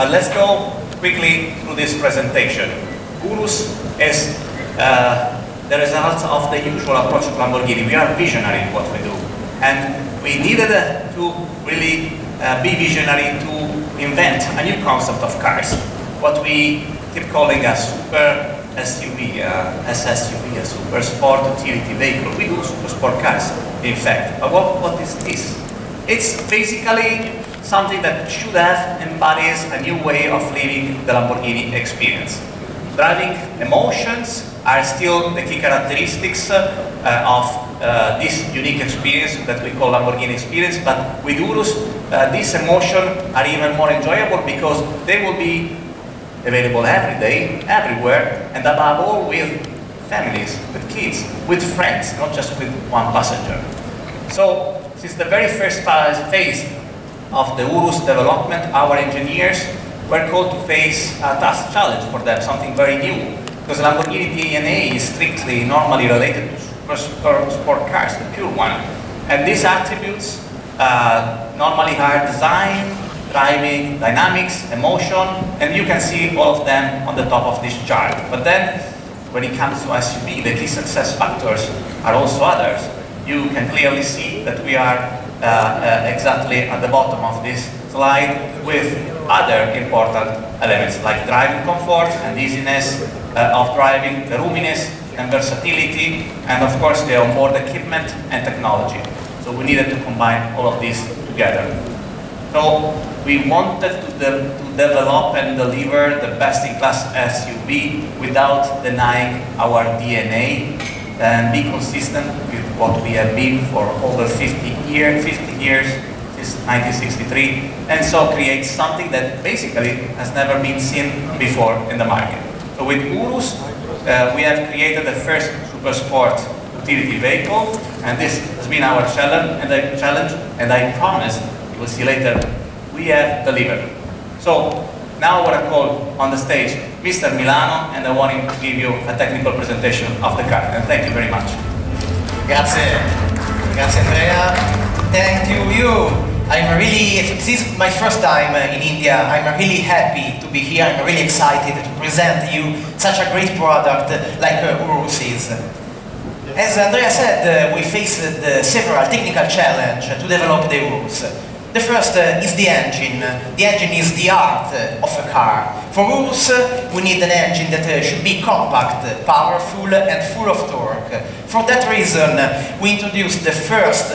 But let's go quickly through this presentation. Urus is the result of the usual approach to Lamborghini. We are visionary in what we do. And we needed to really be visionary to invent a new concept of cars. What we keep calling a super SUV, SSUV, a super sport utility vehicle. We do super sport cars, in fact. But what is this? It's basically something that should have embodies a new way of living the Lamborghini experience. Driving emotions are still the key characteristics of this unique experience that we call Lamborghini experience, but with Urus, these emotions are even more enjoyable because they will be available every day, everywhere, and above all with families, with kids, with friends, not just with one passenger. So, since the very first phase of the Urus development, our engineers were called to face a tough challenge for them, something very new, because Lamborghini DNA is strictly normally related to sport cars, the pure one. And these attributes normally are design, driving, dynamics, emotion, and you can see all of them on the top of this chart. But then, when it comes to SUV, the key success factors are also others. You can clearly see that we are exactly at the bottom of this slide with other important elements like driving comfort and easiness of driving, the roominess and versatility, and of course the onboard equipment and technology. So we needed to combine all of these together. So we wanted to develop and deliver the best-in-class SUV without denying our DNA and be consistent with what we have been for over 50 years since 1963, and so create something that basically has never been seen before in the market. So with Urus, we have created the first super sport utility vehicle, and this has been our challenge, and I promise, you will see later, we have delivered. So now I want to call on the stage Mr. Milano, and I want him to give you a technical presentation of the car. And thank you very much. Grazie. Grazie Andrea. Thank you. This is my first time in India. I'm really happy to be here. I'm really excited to present you such a great product like Urus is. As Andrea said, we faced several technical challenges to develop the Urus. The first is the engine. The engine is the heart of a car. For Urus, we need an engine that should be compact, powerful, and full of torque. For that reason, we introduced the first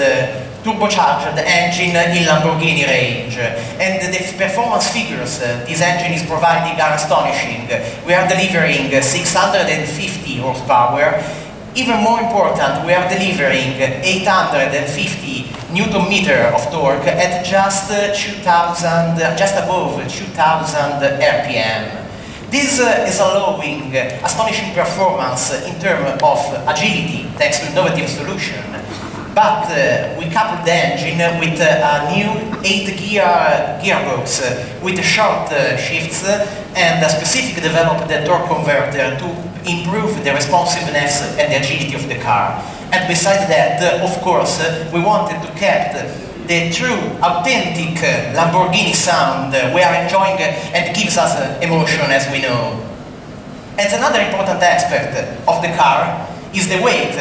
turbocharged engine in Lamborghini range. And the performance figures this engine is providing are astonishing. We are delivering 650 horsepower. Even more important, we are delivering 850 Newton meter of torque at just above 2000 RPM. This is allowing astonishing performance in terms of agility thanks to innovative solution. But we coupled the engine with a new 8-gear gearbox with short shifts and a specific developed torque converter to improve the responsiveness and the agility of the car. And besides that, of course, we wanted to keep the true, authentic Lamborghini sound we are enjoying and gives us emotion, as we know. And another important aspect of the car is the weight.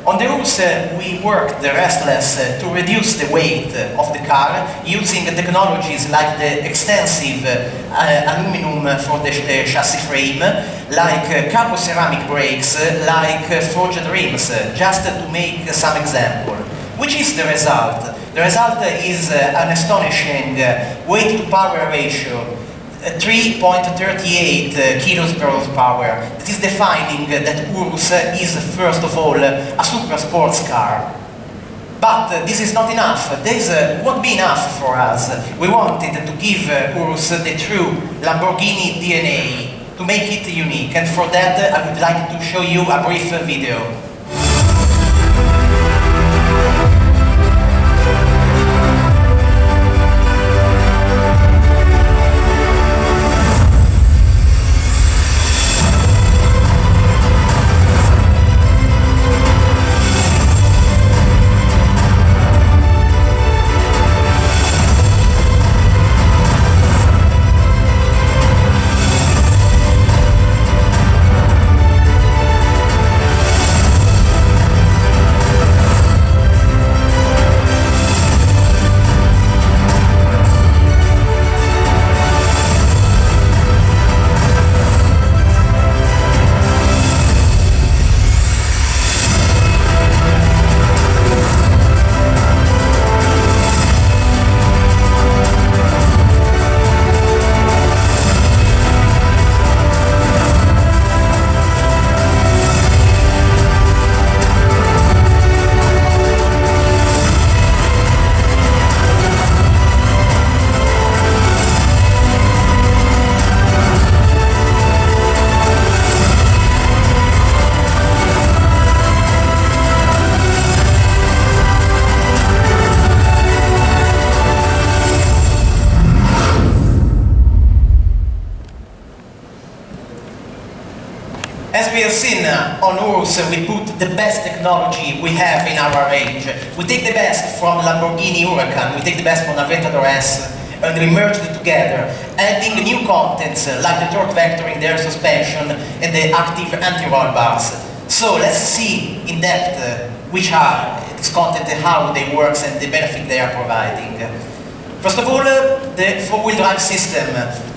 On the Urus, we worked restless to reduce the weight of the car using technologies like the extensive aluminum for the chassis frame, like carboceramic brakes, like forged rims, just to make some example. Which is the result? The result is an astonishing weight-to-power ratio, 3.38 kilos per horsepower. That is defining that Urus is, first of all, a super sports car. But this is not enough. This won't be enough for us. We wanted to give Urus the true Lamborghini DNA, to make it unique. And for that, I would like to show you a brief video. As we have seen on Urus, we put the best technology we have in our range. We take the best from Lamborghini Huracan, we take the best from Aventador S, and we merge it together, adding new contents like the torque vector in the air suspension and the active anti-roll bars. So let's see in depth which are this content and how they work and the benefit they are providing. First of all, the four-wheel drive system.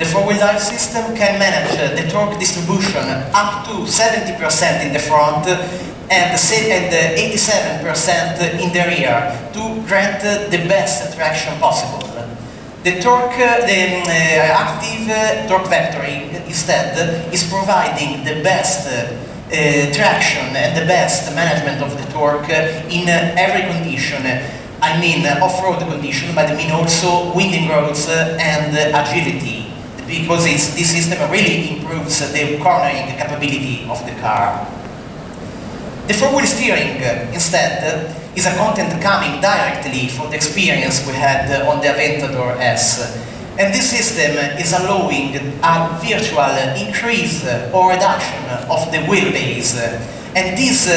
The four-wheel drive system can manage the torque distribution up to 70% in the front and 87% in the rear to grant the best traction possible. The torque, active torque vectoring instead is providing the best traction and the best management of the torque in every condition. I mean off-road condition, but I mean also winding roads and agility, because this system really improves the cornering capability of the car. The four-wheel steering, instead, is a content coming directly from the experience we had on the Aventador S. And this system is allowing a virtual increase or reduction of the wheelbase. And this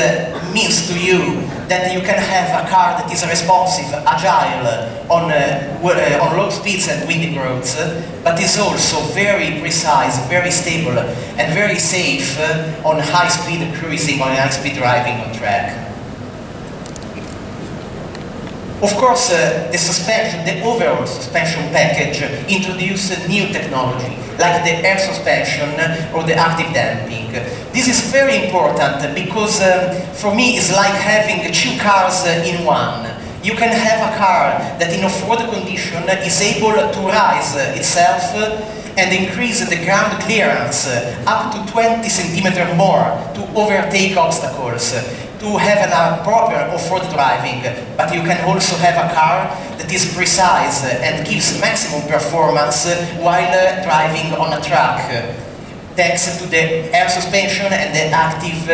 means to you that you can have a car that is responsive, agile on low speeds and winding roads, but is also very precise, very stable, and very safe on high-speed cruising, on high-speed driving on track. Of course, the suspension, the overall suspension package introduced new technology, like the air suspension or the active damping. This is very important because for me it's like having two cars in one. You can have a car that in off-road condition is able to rise itself and increase the ground clearance up to 20 centimeters more to overtake obstacles, to have a proper off-road driving, but you can also have a car that is precise and gives maximum performance while driving on a track, thanks to the air suspension and the active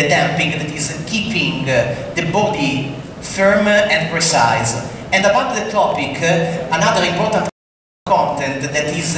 damping that is keeping the body firm and precise. And about the topic, another important content that is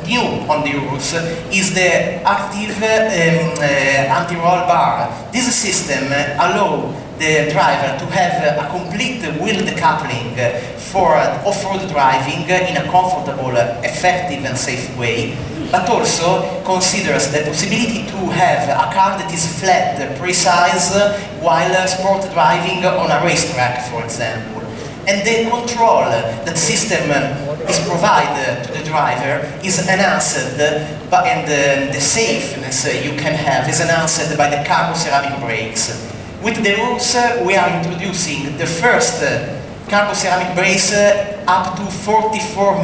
new on the Urus is the active anti-roll bar. This system allows the driver to have a complete wheel decoupling for off-road driving in a comfortable, effective and safe way, but also considers the possibility to have a car that is flat, precise, while sport driving on a racetrack, for example. And the control that system is provided to the driver is enhanced, and the safeness you can have is enhanced by the carbon ceramic brakes. With the Urus, we are introducing the first carbon ceramic brakes up to 44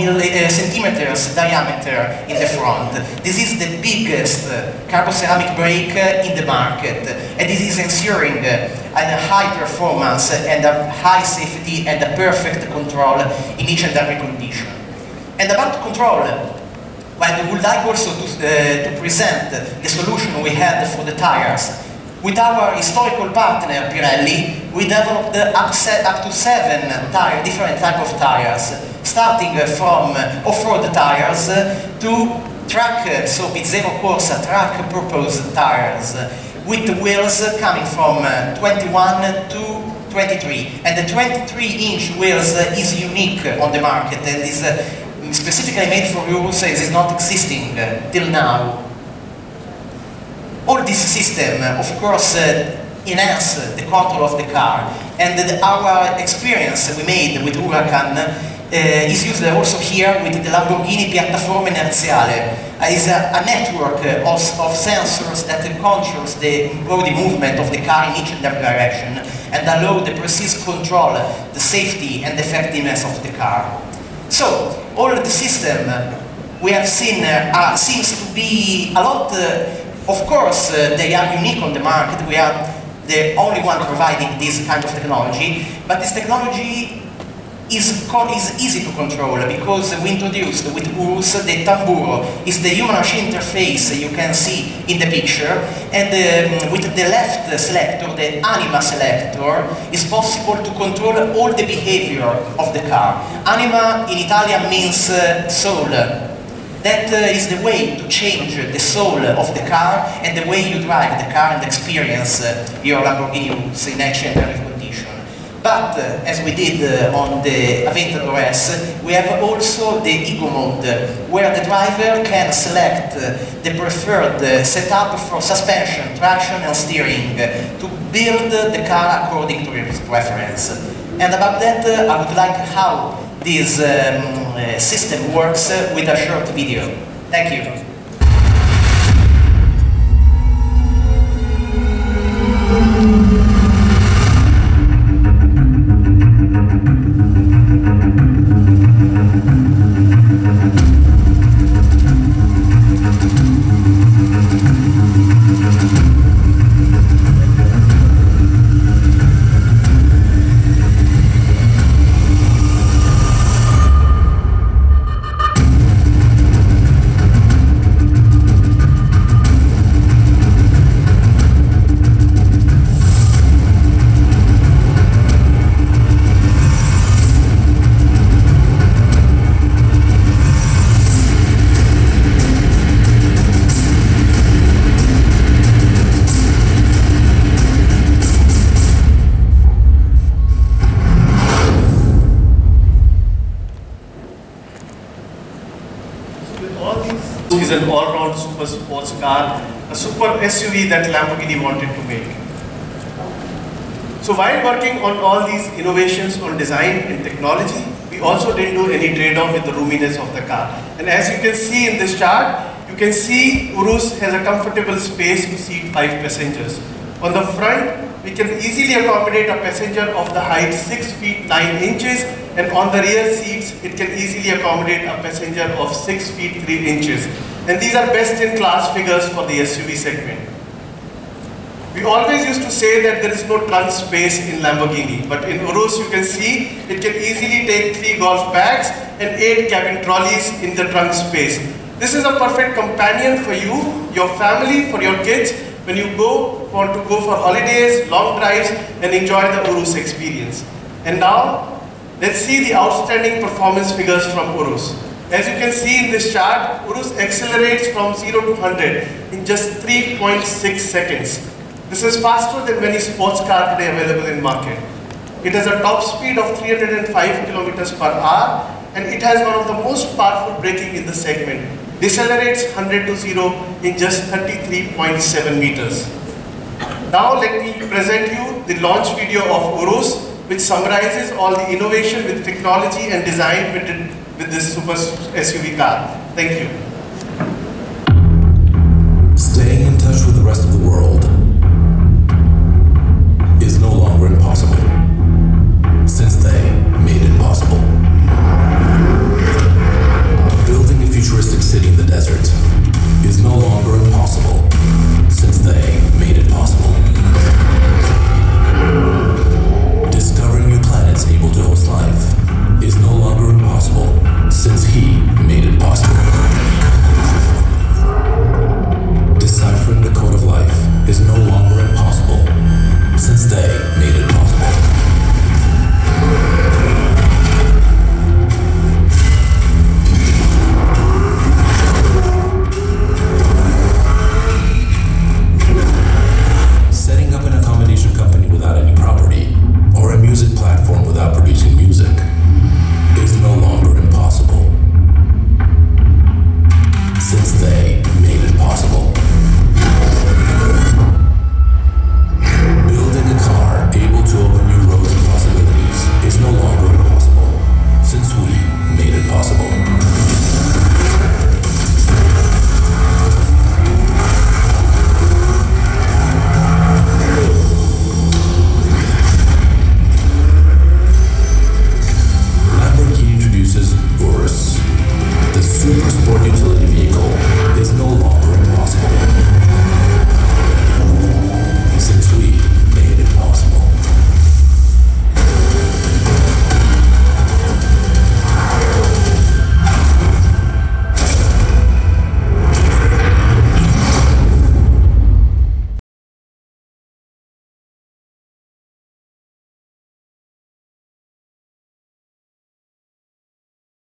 centimeters diameter in the front. This is the biggest carbon ceramic brake in the market, and this is ensuring a high performance and a high safety and a perfect control in each and every condition. And about control, well, we would like also to present the solution we had for the tires. With our historical partner Pirelli, we developed up to 7 different types of tires, starting from off-road tires to track, so P0 Corsa track purpose tires, with wheels coming from 21 to 23. And the 23-inch wheels is unique on the market and is specifically made for Urus, as is not existing till now. All this system, of course, enhance the control of the car, and our experience we made with Huracan is used also here with the Lamborghini Piattaforma Inerziale. It's a network of sensors that controls the body movement of the car in each and every direction and allow the precise control, the safety and effectiveness of the car. So, all the system we have seen seems to be a lot. Of course, they are unique on the market. We are the only one providing this kind of technology, but this technology is easy to control because we introduced with Urus the tamburo, is the human-machine interface you can see in the picture, and with the left selector, the anima selector, is possible to control all the behavior of the car. Anima in Italian means soul. That is the way to change the soul of the car and the way you drive the car and experience your Lamborghini Urus in action and condition. But as we did on the Aventador S, we have also the Ego mode, where the driver can select the preferred setup for suspension, traction and steering to build the car according to his preference. And about that, I would like how this system works with a short video. Thank you. Is an all-round super sports car, a super SUV that Lamborghini wanted to make. So while working on all these innovations on design and technology, we also didn't do any trade-off with the roominess of the car. And as you can see in this chart, you can see Urus has a comfortable space to seat 5 passengers. On the front, we can easily accommodate a passenger of the height 6 feet 9 inches, and on the rear seats, it can easily accommodate a passenger of 6 feet 3 inches. And these are best-in-class figures for the SUV segment. We always used to say that there is no trunk space in Lamborghini, but in Urus you can see it can easily take 3 golf bags and 8 cabin trolleys in the trunk space. This is a perfect companion for you, your family, for your kids, when you want to go for holidays, long drives, and enjoy the Urus experience. And now, let's see the outstanding performance figures from Urus. As you can see in this chart, Urus accelerates from 0 to 100 in just 3.6 seconds. This is faster than many sports cars today available in market. It has a top speed of 305 kilometers per hour, and it has one of the most powerful braking in the segment. Decelerates 100 to 0 in just 33.7 meters. Now let me present you the launch video of Urus, which summarizes all the innovation with technology and design with this super SUV car. Thank you.